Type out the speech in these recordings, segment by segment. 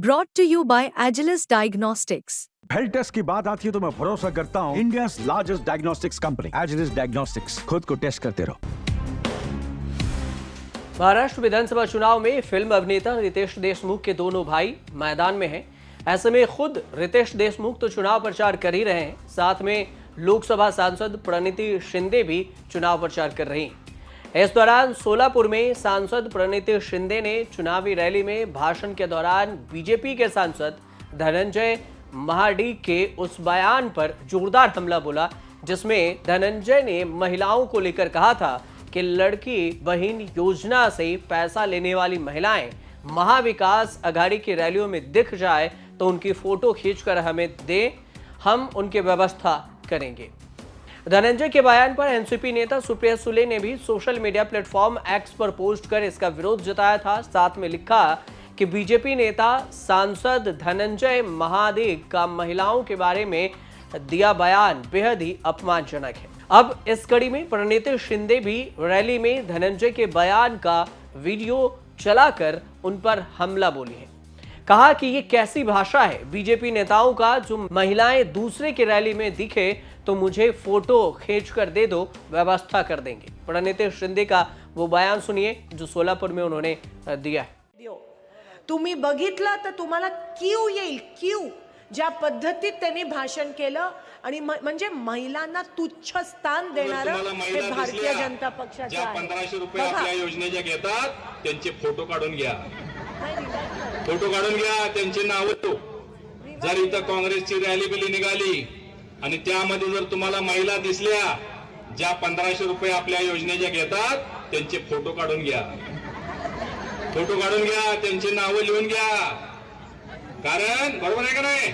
Brought to you by Agilus Diagnostics. Health test की बात आती है तो मैं भरोसा करता हूँ India's largest diagnostics company Agilus Diagnostics. खुद को टेस्ट करते रहो। महाराष्ट्र विधानसभा चुनाव में फिल्म अभिनेता रितेश देशमुख के दोनों भाई मैदान में हैं। ऐसे में खुद रितेश देशमुख तो चुनाव प्रचार कर ही रहे हैं, साथ में लोकसभा सांसद प्रणीति शिंदे भी चुनाव प्रचार कर रही हैं। इस दौरान सोलापुर में सांसद प्रणीति शिंदे ने चुनावी रैली में भाषण के दौरान बीजेपी के सांसद धनंजय महाडिक के उस बयान पर जोरदार हमला बोला, जिसमें धनंजय ने महिलाओं को लेकर कहा था कि लड़की बहन योजना से पैसा लेने वाली महिलाएं महाविकास अघाड़ी की रैलियों में दिख जाए तो उनकी फोटो खींचकर हमें दें, हम उनकी व्यवस्था करेंगे। धनंजय के बयान पर एनसीपी नेता सुप्रिया सुले ने भी सोशल मीडिया प्लेटफॉर्म एक्स पर पोस्ट कर इसका विरोध जताया था। साथ में लिखा कि बीजेपी नेता सांसद धनंजय महाडिक का महिलाओं के बारे में दिया बयान बेहद ही अपमानजनक है। अब इस कड़ी में प्रणीति शिंदे भी रैली में धनंजय के बयान का वीडियो चलाकर उन पर हमला बोली है। कहा कि ये कैसी भाषा है बीजेपी नेताओं का, जो महिलाएं दूसरे की रैली में दिखे तो मुझे फोटो खींचकर दे दो, व्यवस्था कर देंगे। प्रणीति शिंदे का वो बयान सुनिए जो सोलापुर में उन्होंने दिया है। तुम्ही बघितलं तर तुम्हाला क्यू येईल, क्यू ज्या पद्धतीत त्यांनी भाषण केलं आणि म्हणजे महिलांना तुच्छ स्थान देणारं हे भारतीय जनता पक्षाचं आहे। 1500 रुपये आपल्या योजनेच्या घेतात त्यांचे फोटो काढून घ्या, फोटो काढून घ्या, त्यांचे नाव जर इथं काँग्रेसची रॅली बिली निघाली आणि त्यामध्ये जर तुम्हाला महिला दिसल्या ज्या 1500 रुपये आपल्या योजनेच्या घेतात त्यांचे फोटो काढून घ्या, फोटो काढून घ्या, त्यांची नावं लिहून घ्या। कारण बरोबर आहे का नाही?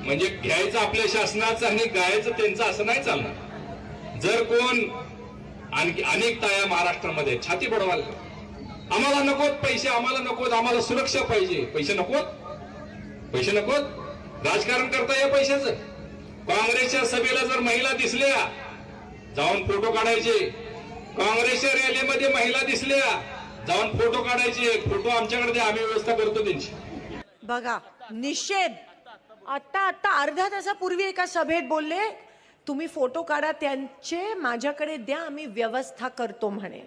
म्हणजे घ्यायचं आपल्या शासनाचं आणि गायचं त्यांचं असं नाही चालणार। जर कोण आणखी अनेक ताया महाराष्ट्रामध्ये छाती बडवाल, आम्हाला नकोत पैसे, आम्हाला नकोत, आम्हाला सुरक्षा पाहिजे, पैसे नकोत, पैसे नकोत, राजकारण करता या पैशाचं। काँग्रेसच्या सभेला जर महिला दिसल्या जाऊन फोटो काढायचे, काँग्रेसच्या रॅलीमध्ये महिला दिसल्या जाऊन फोटो काढायचे, फोटो आमच्याकडे द्या, आम्ही व्यवस्था करतो त्यांची। बघा निषेध आता अर्ध्या तासापूर्वी एका सभेत बोलले, तुम्ही फोटो काढा त्यांचे, माझ्याकडे द्या, आम्ही व्यवस्था करतो म्हणे।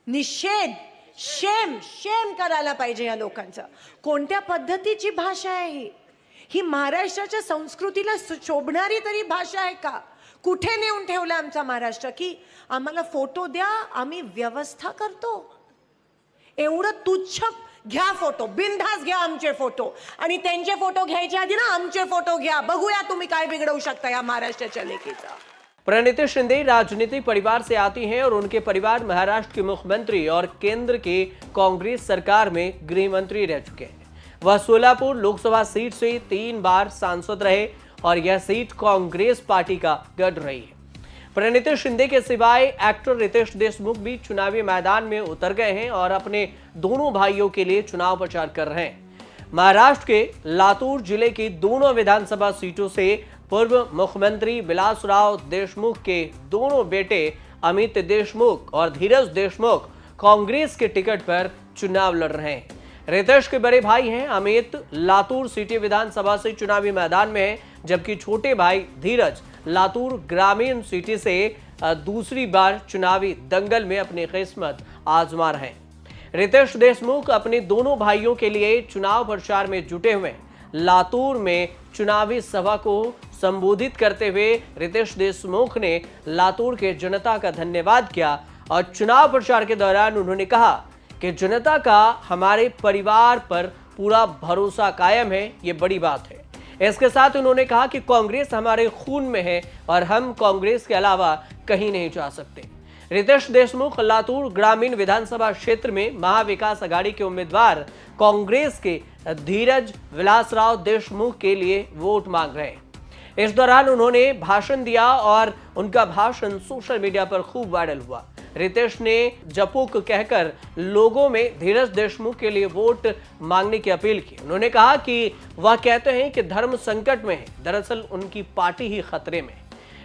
निषेध, शेम शेम करायला पाहिजे या लोकांचं। कोणत्या पद्धतीची भाषा आहे ही? महाराष्ट्राच्या संस्कृतीला शोभणारी तरी भाषा आहे का? कुठे नेऊन ठेवलं आमचा महाराष्ट्र की आम्हाला फोटो द्या, आम्ही व्यवस्था करतो? एवढं तुच्छ घ्या फोटो, बिनधास्त घ्या आमचे फोटो, आणि त्यांचे फोटो घ्यायच्या आधी ना आमचे फोटो घ्या, बघूया तुम्ही काय बिघडवू शकता या महाराष्ट्राच्या लेकीचा। प्रणीति शिंदे राजनीतिक परिवार से आती हैं और उनके परिवार महाराष्ट्र के मुख्यमंत्री और केंद्र के कांग्रेस सरकार में गृह मंत्री रह चुके हैं। वह सोलापुर लोकसभा सीट से 3 बार सांसद रहे और यह सीट कांग्रेस पार्टी का गढ़ रही है। प्रणीति शिंदे के सिवाय एक्टर रितेश देशमुख भी चुनावी मैदान में उतर गए हैं और अपने दोनों भाइयों के लिए चुनाव प्रचार कर रहे हैं। महाराष्ट्र के लातूर जिले की दोनों विधानसभा सीटों से पूर्व मुख्यमंत्री विलासराव देशमुख के दोनों बेटे अमित देशमुख और धीरज देशमुख कांग्रेस के टिकट पर चुनाव लड़ रहे हैं। रितेश के बड़े भाई हैं अमित, लातूर सिटी विधानसभा से चुनावी मैदान में हैं, जबकि छोटे भाई धीरज लातूर ग्रामीण सिटी से दूसरी बार चुनावी दंगल में अपनी किस्मत आजमा रहे हैं। रितेश देशमुख अपने दोनों भाइयों के लिए चुनाव प्रचार में जुटे हुए हैं। लातूर में चुनावी सभा को संबोधित करते हुए रितेश देशमुख ने लातूर के जनता का धन्यवाद किया और चुनाव प्रचार के दौरान उन्होंने कहा कि जनता का हमारे परिवार पर पूरा भरोसा कायम है, ये बड़ी बात है। इसके साथ उन्होंने कहा कि कांग्रेस हमारे खून में है और हम कांग्रेस के अलावा कहीं नहीं जा सकते। रितेश देशमुख लातूर ग्रामीण विधानसभा क्षेत्र में महाविकास अघाड़ी के उम्मीदवार कांग्रेस के धीरज विलासराव देशमुख के लिए वोट मांग रहे हैं। इस दौरान उन्होंने भाषण दिया और उनका भाषण सोशल मीडिया पर खूब वायरल हुआ। रितेश ने जपुक कहकर लोगों में धीरज देशमुख के लिए वोट मांगने की अपील की। उन्होंने कहा कि वह कहते हैं कि धर्म संकट में है, दरअसल उनकी पार्टी ही खतरे में है।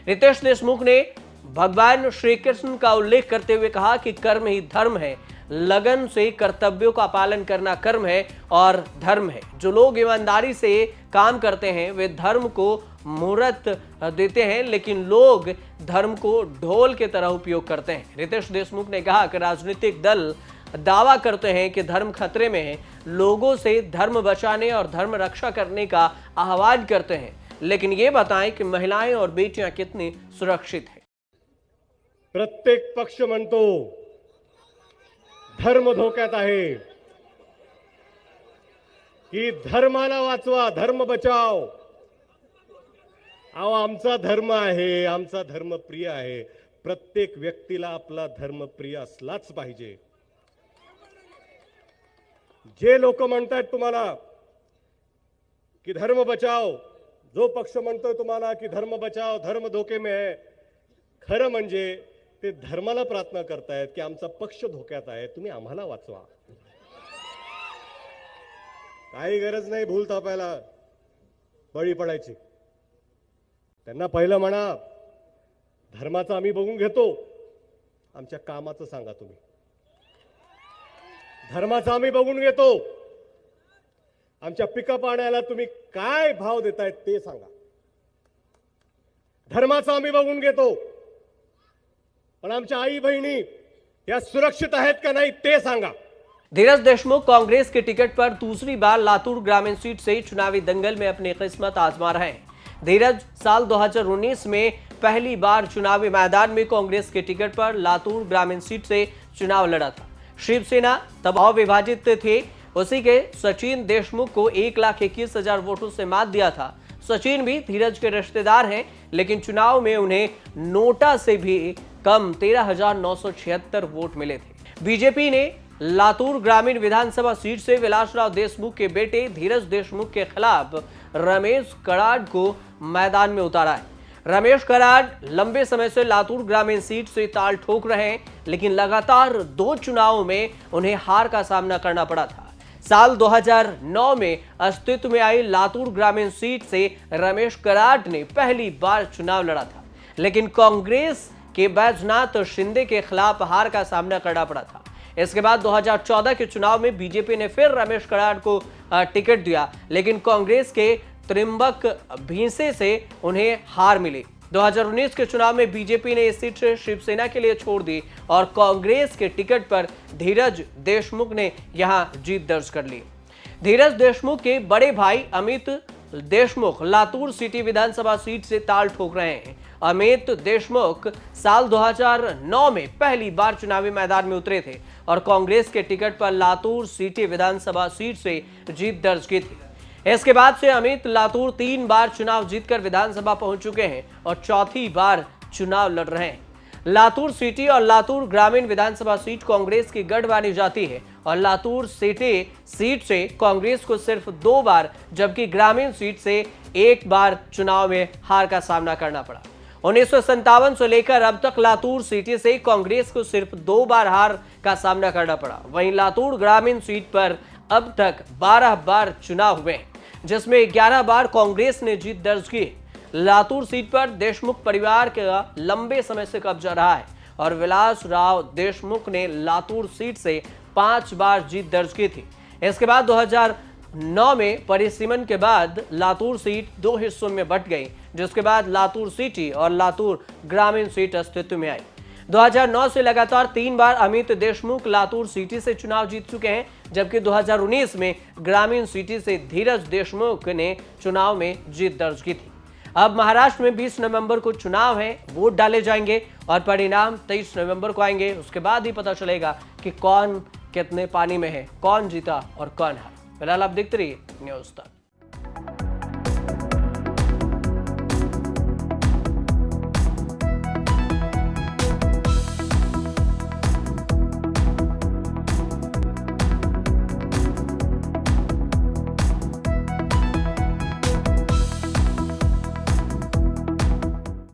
रितेश देशमुख ने भगवान श्री कृष्ण का उल्लेख करते हुए कहा कि कर्म ही धर्म है, लगन से कर्तव्यों का पालन करना कर्म है और धर्म है। जो लोग ईमानदारी से काम करते हैं वे धर्म को मुहूर्त देते हैं, लेकिन लोग धर्म को ढोल की तरह उपयोग करते हैं। रितेश देशमुख ने कहा कि राजनीतिक दल दावा करते हैं कि धर्म खतरे में है, लोगों से धर्म बचाने और धर्म रक्षा करने का आह्वान करते हैं, लेकिन ये बताएं कि महिलाएं और बेटियां कितनी सुरक्षित हैं। प्रत्येक पक्ष म्हणतो धर्म धोक्यात आहे, की धर्माला वाचवा, धर्म बचाव। अहो आमचा धर्म आहे, आमचा धर्म प्रिय आहे। प्रत्येक व्यक्तीला आपला धर्म प्रिय असलाच पाहिजे। जे लोक म्हणतात तुम्हाला की धर्म बचाव, जो पक्ष म्हणतोय तुम्हाला की धर्म बचाव, धर्म धोके में है, खरं म्हणजे ते धर्माला प्रार्थना करतायत की आमचा पक्ष धोक्यात आहे, तुम्ही आम्हाला वाचवा। काही गरज नाही भूल थापायला, बळी पडायची। त्यांना पहिलं म्हणा धर्माचं आम्ही बघून घेतो, आमच्या कामाचं सांगा तुम्ही। धर्माचं आम्ही बघून घेतो, आमच्या पिका पाण्याला तुम्ही काय भाव देतायत ते सांगा। धर्माचं आम्ही बघून घेतो, पण आमच्या आई बहिणी या सुरक्षित आहेत का नाही ते सांगा। धीरज देशमुख कांग्रेस के टिकट पर दूसरी बार लातूर ग्रामीण सीट से चुनावी दंगल में अपनी किस्मत आजमा रहे हैं। धीरज साल 2019 में पहली बार चुनावी मैदान में कांग्रेस के टिकट पर लातूर ग्रामीण सीट से चुनाव लड़ा था। शिवसेना तब अविभाजित थे, उसी के सचिन देशमुख को 1,21,000 वोटों से मात दिया था। सचिन भी धीरज के रिश्तेदार हैं, लेकिन चुनाव में उन्हें नोटा से भी कम 13,976 वोट मिले थे। बीजेपी ने लातूर ग्रामीण विधानसभा सीट से विलासराव देशमुख के बेटे धीरज देशमुख के खिलाफ रमेश कराड को मैदान में उतारा है। रमेश कराड लंबे समय से लातूर ग्रामीण सीट से ताल ठोक रहे हैं, लेकिन लगातार 2 चुनावों में उन्हें हार का सामना करना पड़ा था। साल 2009 में अस्तित्व में आई लातूर ग्रामीण सीट से रमेश कराड ने पहली बार चुनाव लड़ा था, लेकिन कांग्रेस के बैजनाथ शिंदे के खिलाफ हार का सामना करना पड़ा था। इसके बाद 2014 के चुनाव में बीजेपी ने फिर रमेश कराड को टिकट दिया, लेकिन कांग्रेस के त्रिंबक भींसे से उन्हें हार मिली। 2019 के चुनाव में बीजेपी ने इस सीट से शिवसेना के लिए छोड़ दी और कांग्रेस के टिकट पर धीरज देशमुख ने यहां जीत दर्ज कर ली। धीरज देशमुख के बड़े भाई अमित देशमुख लातूर सिटी विधानसभा सीट से ताल ठोक रहे हैं। अमित देशमुख साल 2009 में पहली बार चुनावी मैदान में उतरे थे और कांग्रेस के टिकट पर लातूर सिटी विधानसभा सीट से जीत दर्ज की थी। इसके बाद से अमित लातूर 3 बार चुनाव जीतकर विधानसभा पहुंच चुके हैं और चौथी बार चुनाव लड़ रहे हैं। लातूर सिटी और लातूर ग्रामीण विधानसभा सीट कांग्रेस की गढ़ मानी जाती है और लातूर सिटी सीट से कांग्रेस को सिर्फ 2 बार, जबकि ग्रामीण सीट से 1 बार चुनाव में हार का सामना करना पड़ा। 1957 से लेकर अब तक लातूर सिटी से कांग्रेस को सिर्फ 2 बार हार का सामना करना पड़ा। वहीं लातूर ग्रामीण सीट पर अब तक 12 बार चुनाव हुए, जिसमें 11 बार कांग्रेस ने जीत दर्ज की। लातूर सीट पर देशमुख परिवार का लंबे समय से कब्जा रहा है और विलासराव देशमुख ने लातूर सीट से 5 बार जीत दर्ज की थी। इसके बाद 2009 में परिसीमन के बाद लातूर सीट 2 हिस्सों में बंट गई, जिसके बाद लातूर सिटी और लातूर ग्रामीण सीट अस्तित्व में आई। 2009 से लगातार 3 बार अमित देशमुख लातूर सिटी से चुनाव जीत चुके हैं, जबकि 2019 में ग्रामीण सिटी से धीरज देशमुख ने चुनाव में जीत दर्ज की थी। अब महाराष्ट्र में 20 नवंबर को चुनाव है, वोट डाले जाएंगे और परिणाम 23 नवंबर को आएंगे। उसके बाद ही पता चलेगा कि कौन कितने पानी में है, कौन जीता और कौन हारा। फिलहाल आप देखते रहिए न्यूज़ तक।